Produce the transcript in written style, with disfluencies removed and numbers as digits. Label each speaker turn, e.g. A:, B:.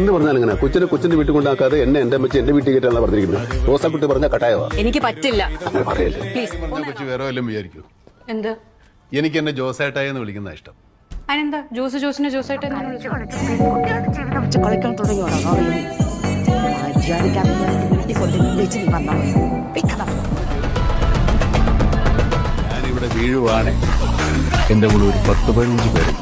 A: എന്ത് പറഞ്ഞാലും ഇങ്ങനെ കൊച്ചിന്റെ വീട്ടിൽ കൊണ്ടാക്കാതെ എന്റെ അമ്മച്ചി എന്റെ വീട്ടിൽ കയറ്റാണ് പറഞ്ഞിരിക്കുന്നത്. റോസാക്കുട്ടി പറഞ്ഞ കട്ടായവാ.
B: എനിക്ക് പറ്റില്ല.
A: അങ്ങനെ പറയല്ലേ.
B: പ്ലീസ്.
C: കൊച്ചു വേറെ വല്ലതും വിചാരിക്കൂ.
B: എന്ത്?
C: എനിക്ക് എന്നെ ജോസേട്ടായി എന്ന് വിളിക്കുന്ന ഇഷ്ടം.
B: അതിനെന്താ ജോസിനെ ജോസായിട്ട്
D: കളിക്കാൻ തുടങ്ങിയോടാ
C: ഞാനിവിടെ വീഴുവാണ് എന്റെ കൂടെ ഒരു 10-15 പേര്